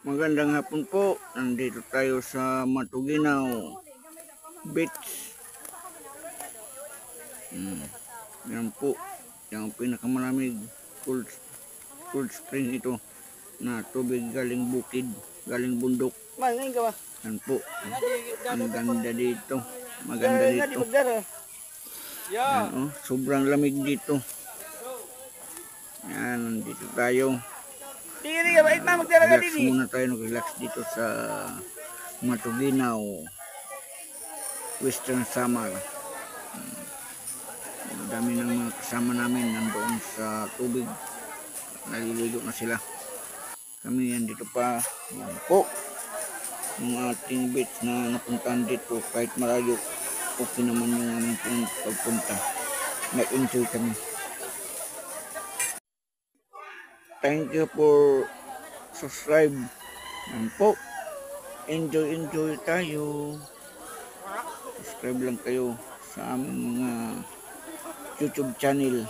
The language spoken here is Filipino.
Magandang hapon po. Nandito tayo sa Matuginaw Beach. Yan po. Yung pinakamalamig cold spring ito na tubig galing bukid, galing bundok. Yan po. Ang ganda dito. Maganda dito. Yan, oh, sobrang lamig dito. Yan, nandito tayo. Relax muna tayo, nag-relax dito sa Matuginaw Western Samar. Ang dami ng mga kasama namin nandoon sa tubig, naliligo na sila. Kami yan dito pa. Yan po yung ating beach na napuntahan dito. Kahit malayo, okay naman yung aming pagpunta. Nag-enjoy kami. Thank you for subscribe. Yan po. Enjoy tayo. Subscribe lang kayo sa aming mga YouTube channel.